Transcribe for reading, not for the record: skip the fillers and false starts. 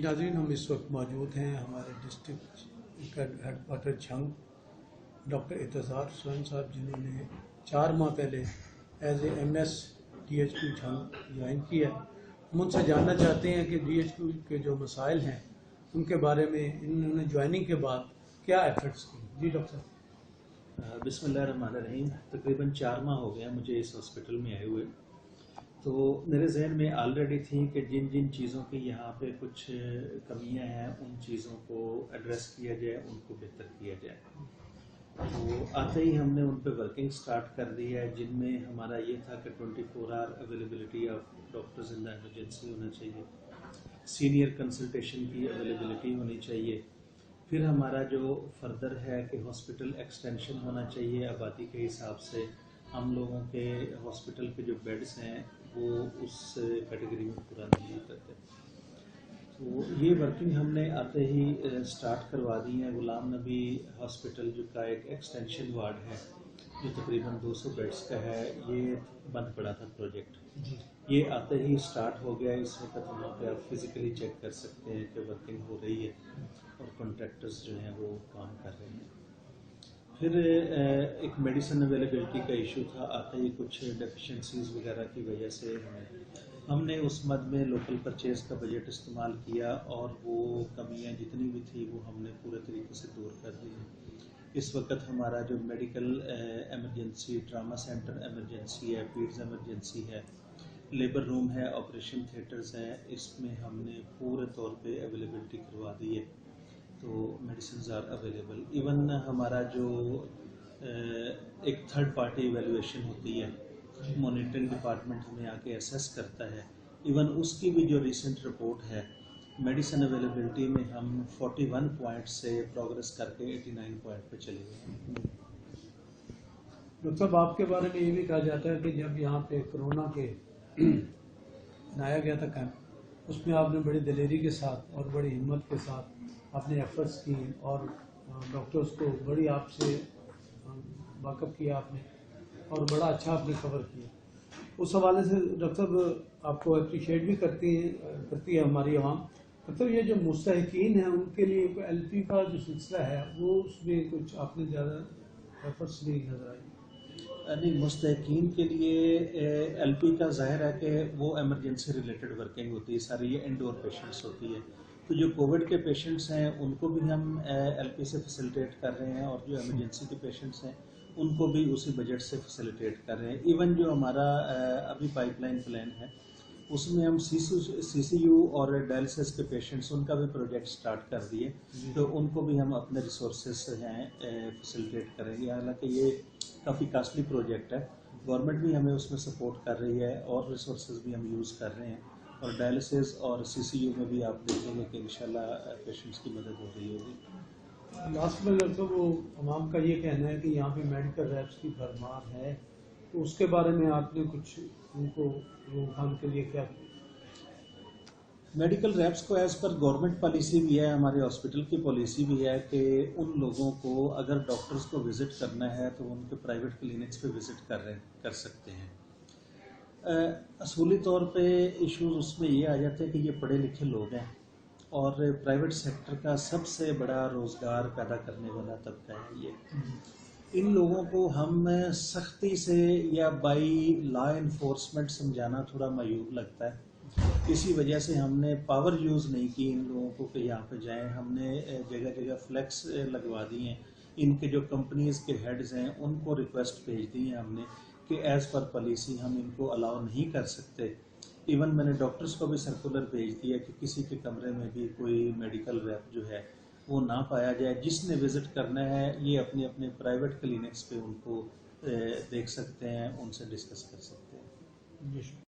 नाज़रीन, हम इस वक्त मौजूद हैं हमारे डिस्ट्रिक्ट का head quarter Jhang, doctor Aitzaz Hussain sahab, जिन्होंने 4 माह पहले as a MS DHQ Jhang join किया। हम उनसे जानना चाहते हैं कि DHQ के जो मसाइल हैं उनके बारे में इन्होंने ज्वाइनिंग के बाद क्या एफर्ट्स की। जी डॉक्टर साहब। बिस्मिल्लाहिर्रहमानिर्रहीम। तकरीबन 4 माह हो गया मुझे इस हॉस्पिटल में आए हुए। तो मेरे जहन में ऑलरेडी थी कि जिन जिन चीज़ों की यहाँ पे कुछ कमियाँ हैं उन चीज़ों को एड्रेस किया जाए, उनको बेहतर किया जाए। तो आते ही हमने उन पे वर्किंग स्टार्ट कर दी है, जिनमें हमारा ये था कि 24 hour availability of doctors in the emergency होना चाहिए, सीनियर कंसल्टेशन की अवेलेबिलिटी होनी चाहिए। फिर हमारा जो फर्दर है कि हॉस्पिटल एक्सटेंशन होना चाहिए आबादी के हिसाब से। हम लोगों के हॉस्पिटल के जो बेड्स हैं वो उस कैटेगरी में पूरा नहीं करते। तो ये वर्किंग हमने आते ही स्टार्ट करवा दी है। गुलाम नबी हॉस्पिटल जो का एक एक्सटेंशन वार्ड है जो तकरीबन 200 बेड्स का है, ये बंद पड़ा था प्रोजेक्ट। ये आते ही स्टार्ट हो गया। इस वक्त वहाँ पे आप फिज़िकली चेक कर सकते हैं कि वर्किंग हो रही है और कॉन्ट्रैक्टर्स जो हैं वो काम कर रहे हैं। फिर एक मेडिसिन अवेलेबिलिटी का इशू था। आते ही कुछ डेफिशिएंसीज वगैरह की वजह से हमने उस मद में लोकल परचेज का बजट इस्तेमाल किया और वो कमियां जितनी भी थी वो हमने पूरे तरीके से दूर कर दी है। इस वक्त हमारा जो medical emergency, trauma centre emergency है, पीड्स एमरजेंसी है, लेबर रूम है, ऑपरेशन थिएटर्स हैं, इसमें हमने पूरे तौर पे अवेलेबिलिटी करवा दी है। तो मेडिसिन आर अवेलेबल। इवन हमारा जो एक थर्ड पार्टी इवेलुएशन होती है, मॉनिटरिंग डिपार्टमेंट हमें आके असेस करता है, इवन उसकी भी जो रिसेंट रिपोर्ट है मेडिसिन अवेलेबिलिटी में हम 41 पॉइंट से प्रोग्रेस करके 89 पॉइंट पे चले गए। डॉक्टर साहब, आपके बारे में ये भी कहा जाता है कि जब यहाँ पे कोरोना के बनाया गया था कैंप, उसमें आपने बड़ी दिलेरी के साथ और बड़ी हिम्मत के साथ आपने एफर्ट्स की और डॉक्टर्स को बड़ी आपसे वाकफ किया आपने और बड़ा अच्छा आपने कवर किया। उस हवाले से डॉक्टर साहब आपको अप्रिशिएट भी करती है हमारी आवाम। मतलब ये जो मुस्तहिकीन हैं उनके लिए LP का जो सिलसिला है वो उसमें कुछ आपने ज़्यादा एफर्ट्स नहीं नजर आई। नहीं, मुस्तहिकीन के लिए LP का जाहिर है कि वो एमरजेंसी रिलेटेड वर्किंग होती है सारी, ये इंडोर पेशेंट्स होती है। तो जो कोविड के पेशेंट्स हैं उनको भी हम LP से फैसिलिटेट कर रहे हैं और जो एमरजेंसी के पेशेंट्स हैं उनको भी उसी बजट से फैसिलिटेट कर रहे हैं। इवन जो हमारा अभी पाइपलाइन प्लान है उसमें हम CCU और डायलिसिस के पेशेंट्स, उनका भी प्रोजेक्ट स्टार्ट कर दिए, तो उनको भी हम अपने रिसोर्सेस हैं फैसिलिटेट करेंगे। हालांकि ये काफ़ी कॉस्टली प्रोजेक्ट है, गवर्नमेंट भी हमें उसमें सपोर्ट कर रही है और रिसोर्सेज भी हम यूज़ कर रहे हैं। और डायलिसिस और CCU में भी आप देखेंगे कि इंशाल्लाह पेशेंट्स की मदद हो रही होगी। लास्ट में लगभग वो अवाम का ये कहना है कि यहाँ पे मेडिकल रैप्स की भरमार है, तो उसके बारे में आपने कुछ उनको रोकथाम के लिए क्या किया? मेडिकल रैप्स को एज पर गवर्नमेंट पॉलिसी भी है, हमारे हॉस्पिटल की पॉलिसी भी है कि उन लोगों को अगर डॉक्टर्स को विज़िट करना है तो उनके प्राइवेट क्लिनिक्स पे विज़िट कर सकते हैं। असूली तौर पे इश्यूज उसमें ये आ जाते हैं कि ये पढ़े लिखे लोग हैं और प्राइवेट सेक्टर का सबसे बड़ा रोज़गार पैदा करने वाला तबका है ये। इन लोगों को हम सख्ती से या बाई लॉ इन्फोर्समेंट समझाना थोड़ा मायूब लगता है। इसी वजह से हमने पावर यूज़ नहीं की इन लोगों को कि यहाँ पे जाएं। हमने जगह जगह फ्लैक्स लगवा दी हैं। इनके जो कंपनीज़ के हेड्स हैं उनको रिक्वेस्ट भेज दी है हमने कि एज़ पर पॉलिसी हम इनको अलाउ नहीं कर सकते। इवन मैंने डॉक्टर्स को भी सर्कुलर भेज दिया कि किसी के कमरे में भी कोई मेडिकल रैप जो है वो ना पाया जाए। जिसने विज़िट करना है ये अपने अपने प्राइवेट क्लिनिक्स पे उनको देख सकते हैं, उनसे डिस्कस कर सकते हैं।